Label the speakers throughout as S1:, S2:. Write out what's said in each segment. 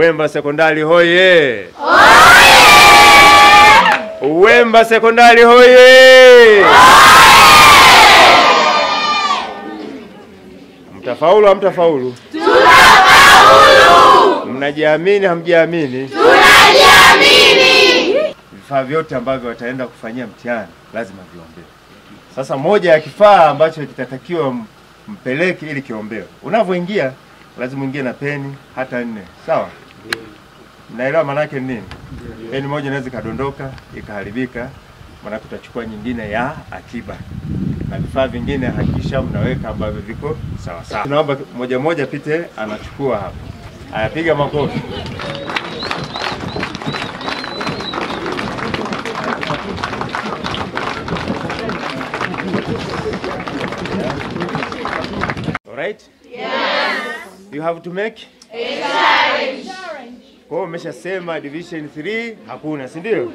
S1: Uwemba Sekondari hoye! Uwemba Sekondari hoye! Mtafaulu hamtafaulu? Tunafaulu! Mnajiamini hamjiamini? Tunajiamini! Vifaa vyote ambavyo wataenda kufanyia mtihani lazima viombewe. Sasa moja ya kifaa ambacho kitatakiwa mpeleke ili kiombewe. Unavyoingia lazima uingie na peni hata 4. Sawa? Mnaelewa maana yake nini? Peni moja inaweza kadondoka, ikaharibika, maana tutachukua nyingine ya akiba. Na vifaa vingine hakikisha mnaweka ambavyo viko sawa sawa. Tunaomba moja moja pite anachukua hapa. Ayapiga makofi. All right? Yes. You have to make a challenge. Kwa hiyo umeshasema division 3 hakuna, si ndio?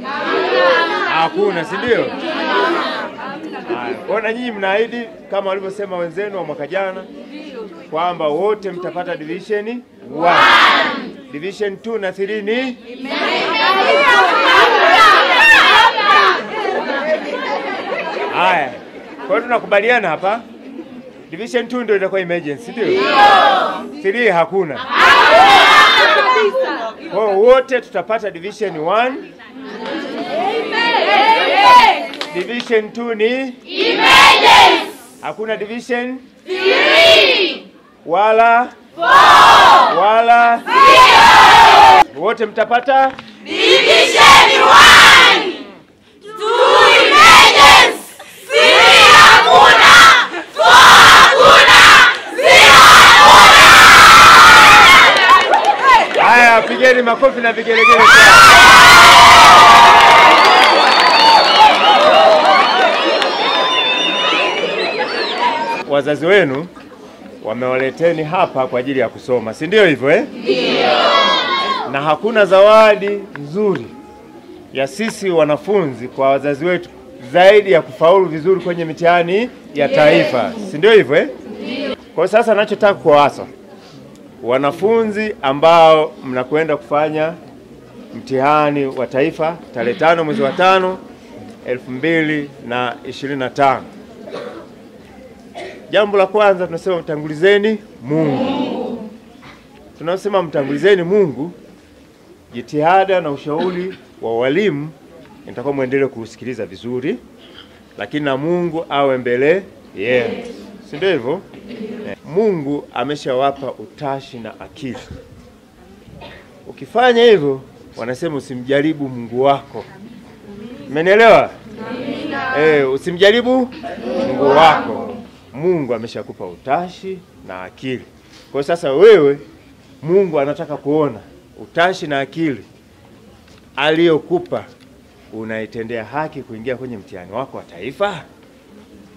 S1: Hakuna, si ndio? Kwa na nyinyi mnaahidi kama walivyosema wenzenu wa mwaka jana kwamba wote mtapata division 1. Division 2 na 3 ni haya. Kwa hiyo tunakubaliana hapa division 2 ndio itakuwa emergency, ndio? 3 hakuna. Kwa hiyo wote tutapata division 1. Division 2 ni emergency. Hakuna division 3 wala 4 wala 0. Wote mtapata division 1. 2 emergency. 3 hakuna. 4 hakuna. 0 hakuna. Haya, pigeni makofi na vigelegele sana. Wazazi wenu wamewaleteni hapa kwa ajili ya kusoma, si ndio hivyo eh? Ndio. Na hakuna zawadi nzuri ya sisi wanafunzi kwa wazazi wetu zaidi ya kufaulu vizuri kwenye mitihani ya taifa, si ndio hivyo eh? Ndio. Kwa sasa ninachotaka kuwaasa wanafunzi ambao mnakwenda kufanya mtihani wa taifa tarehe 5 mwezi wa 5 2025. Jambo la kwanza tunasema mtangulizeni Mungu. Tunasema mtangulizeni Mungu. Jitihada na ushauri wa walimu nitakuwa muendelee kusikiliza vizuri, lakini na Mungu awe mbele yenu. Si ndio hivyo? Mungu ameshawapa utashi na akili. Ukifanya hivyo wanasema usimjaribu Mungu wako. Mmenielewa? Amina. Usimjaribu Mungu wako. Mungu ameshakupa utashi na akili. Kwa sasa wewe Mungu anataka kuona utashi na akili aliyokupa unaitendea haki kuingia kwenye mtihani wako wa taifa.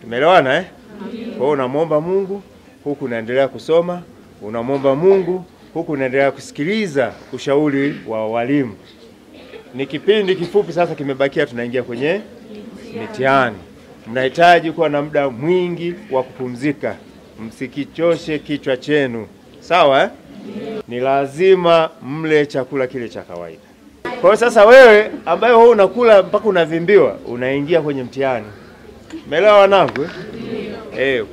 S1: Tumeelewana eh? Kwa hiyo unamwomba Mungu huku unaendelea kusoma, unamwomba Mungu huku unaendelea kusikiliza ushauri wa walimu. Ni kipindi kifupi sasa kimebakia tunaingia kwenye mitihani. Mnahitaji kuwa na muda mwingi wa kupumzika. Msikichoshe kichwa chenu. Sawa eh? Ni lazima mle chakula kile cha kawaida. Kwa hiyo sasa wewe ambaye wewe unakula mpaka unavimbiwa, unaingia kwenye mtihani. Umeelewa wanangu?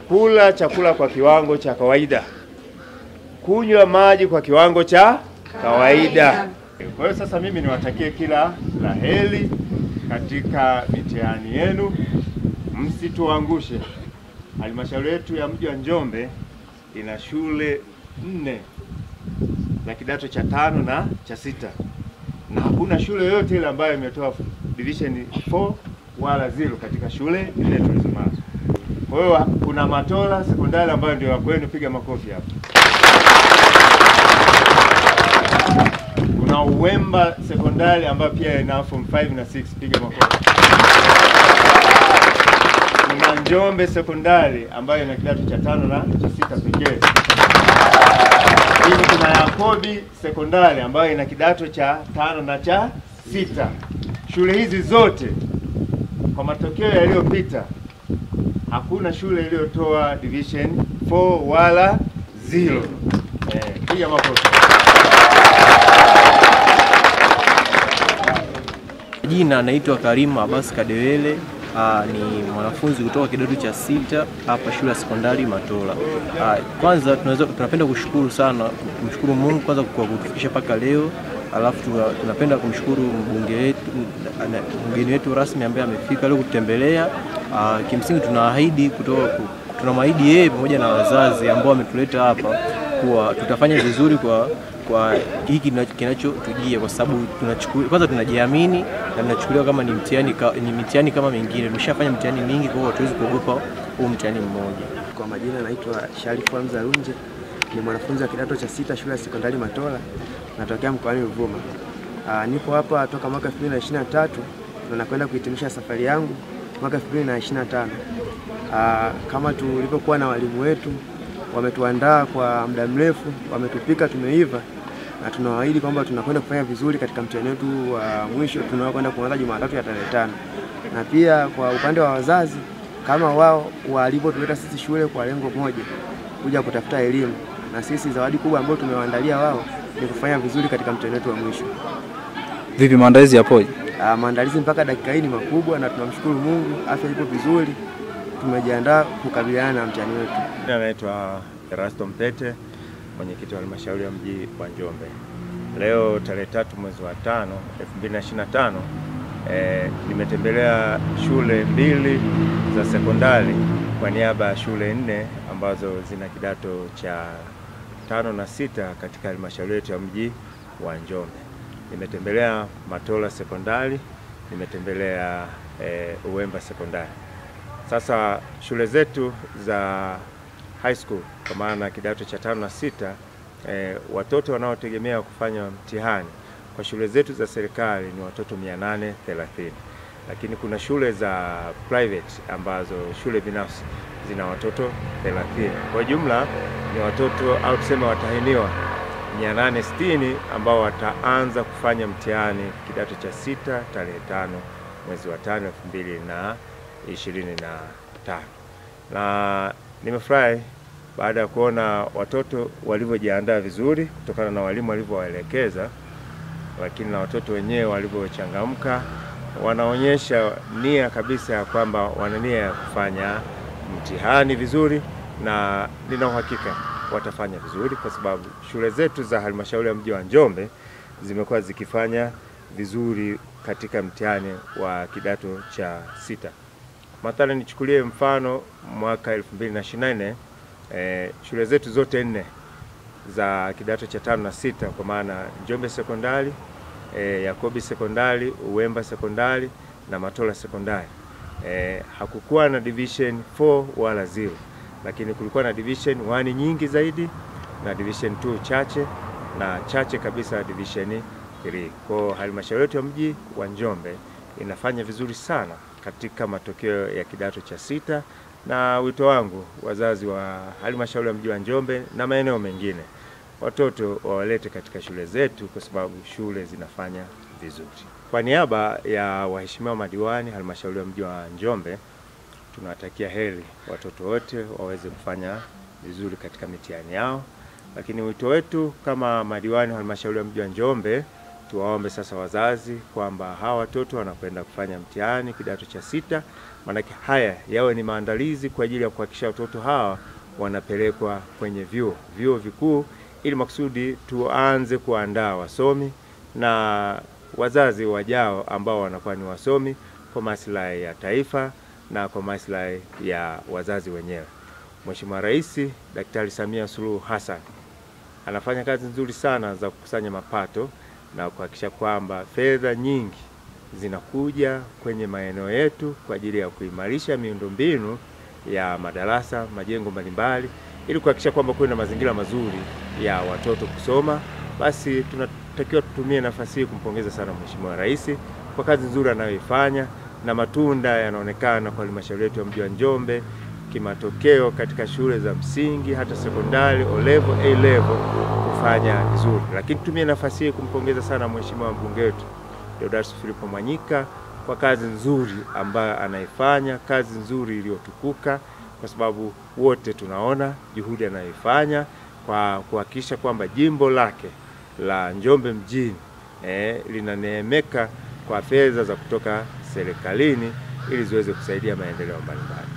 S1: Kula chakula kwa kiwango cha kawaida. Kunywa maji kwa kiwango cha kawaida. Kwa hiyo sasa mimi niwatakie kila la heri katika mitihani yenu. Msituangushe. Halmashauri yetu ya mji wa Njombe ina shule 4 za kidato cha 5 na cha 6. Na hakuna shule yoyote ile ambayo imetoa division 4 wala 0 katika shule 4 tulizonazo. Kwa hiyo kuna Matola Sekondari ambayo ndio ya kwenu, piga makofi hapo. Kuna Uwemba Sekondari ambayo pia ina form 5 na 6, piga makofi. Kuna Njombe Sekondari ambayo ina kidato cha 5 na cha 6 pekee. Hivi kuna Yakobi Sekondari ambayo ina kidato cha 5 na cha 6. Shule hizi zote kwa matokeo yaliyopita hakuna shule iliyotoa division 4 wala 0. Piga makofi.
S2: Jina naitwa Karim Abbas Kadewele. Ni mwanafunzi kutoka kidato cha 6 hapa shule ya sekondari Matola. Kwanza tunapenda kushukuru sana, kumshukuru Mungu kwanza kwa kutufikisha mpaka leo. Alafu tunapenda kumshukuru mgeni wetu rasmi ambaye amefika leo kutembelea. Kimsingi tunamwahidi yeye pamoja na wazazi ambao wametuleta hapa kuwa tutafanya vizuri kwa hiki kinachotujia, kwa sababu kwanza tunajiamini na tunachukulia kama ni mtihani kama mingine. Tumeshafanya mtihani mingi, kwa hiyo hatuwezi kuogopa huu mtihani mmoja.
S3: Kwa majina naitwa Sharifu Hamza Runje, ni mwanafunzi wa kidato cha 6 shule ya sekondari Matola, natokea mkoani Ruvuma. Nipo hapa toka mwaka 2023 na nakwenda kuhitimisha safari yangu mwaka 2025. Kama tulipokuwa na walimu wetu, wametuandaa kwa muda mrefu, wametupika tumeiva, na tunawaahidi kwamba tunakwenda kufanya vizuri katika mtihani wetu wa mwisho tunaokwenda kuanza Jumatatu ya tarehe 5. Na pia kwa upande wa wazazi, kama wao walipotuleta sisi shule kwa lengo moja, kuja kutafuta elimu, na sisi zawadi kubwa ambayo tumewaandalia wao ni kufanya vizuri katika mtihani wetu wa mwisho.
S4: Vipi maandalizi yapoje?
S3: Maandalizi mpaka dakika hii ni makubwa, na tunamshukuru Mungu, afya ipo vizuri, tumejiandaa kukabiliana na mtihani wetu.
S1: Naitwa Erasto Mpete, mwenyekiti wa halmashauri ya mji wa Njombe. Leo tarehe 3 mwezi wa 5 2025, nimetembelea shule 2 za sekondari kwa niaba ya shule 4 ambazo zina kidato cha 5 na 6 katika halmashauri yetu ya mji wa Njombe. Nimetembelea Matola sekondari, nimetembelea Uwemba sekondari. Sasa shule zetu za high school kwa maana kidato cha 5 na 6, watoto wanaotegemea kufanya mtihani kwa shule zetu za serikali ni watoto 830, lakini kuna shule za private ambazo shule binafsi zina watoto 30. Kwa jumla ni watoto au tuseme watahiniwa 860 ambao wataanza kufanya mtihani kidato cha 6 tarehe 5 mwezi wa 5 2025. Na nimefurahi baada ya kuona watoto walivyojiandaa vizuri kutokana na walimu walivyowaelekeza, lakini na watoto wenyewe walivyochangamka, wanaonyesha nia kabisa ya kwamba wana nia ya kufanya mtihani vizuri, na nina uhakika watafanya vizuri kwa sababu shule zetu za halmashauri ya mji wa Njombe zimekuwa zikifanya vizuri katika mtihani wa kidato cha 6. Mathalan nichukulie mfano mwaka 2024, shule zetu zote 4 za kidato cha 5 na 6 kwa maana Njombe sekondari, Yakobi sekondari, Uwemba sekondari na Matola sekondari, hakukuwa na division 4 wala 0, lakini kulikuwa na division 1 nyingi zaidi na division 2 chache, na chache kabisa division 3. Kwa halmashauri yetu ya mji wa Njombe inafanya vizuri sana katika matokeo ya kidato cha 6, na wito wangu wazazi wa halmashauri ya mji wa Njombe na maeneo mengine, watoto wawalete katika shule zetu kwa sababu shule zinafanya vizuri. Kwa niaba ya waheshimiwa madiwani halmashauri ya mji wa Njombe, tunawatakia heri watoto wote waweze kufanya vizuri katika mitihani yao. Lakini wito wetu kama madiwani halmashauri ya mji wa Njombe, tuwaombe sasa wazazi kwamba hawa watoto wanakwenda kufanya mtihani kidato cha 6, maana haya yawe ni maandalizi kwa ajili ya kuhakikisha watoto hawa wanapelekwa kwenye vyuo vikuu, ili makusudi tuanze kuandaa wasomi na wazazi wajao ambao wanakuwa ni wasomi kwa maslahi ya taifa na kwa maslahi ya wazazi wenyewe. Mheshimiwa Rais Daktari Samia Suluhu Hassan anafanya kazi nzuri sana za kukusanya mapato na kuhakikisha kwamba fedha nyingi zinakuja kwenye maeneo yetu kwa ajili ya kuimarisha miundombinu ya madarasa, majengo mbalimbali, ili kuhakikisha kwamba kuna mazingira mazuri ya watoto kusoma. Basi tunatakiwa tutumie nafasi hii kumpongeza sana Mheshimiwa Rais kwa kazi nzuri anayoifanya, na matunda yanaonekana kwa halmashauri yetu ya mji wa Njombe kimatokeo katika shule za msingi hata sekondari, O level, A level kufanya vizuri. Lakini tumie nafasi hii kumpongeza sana Mheshimiwa mbunge wetu Deodatus Philipo Mwanyika kwa kazi nzuri ambayo anaifanya, kazi nzuri iliyotukuka, kwa sababu wote tunaona juhudi anayoifanya kwa kuhakikisha kwamba jimbo lake la Njombe mjini linaneemeka kwa fedha za kutoka serikalini ili ziweze kusaidia maendeleo mbalimbali.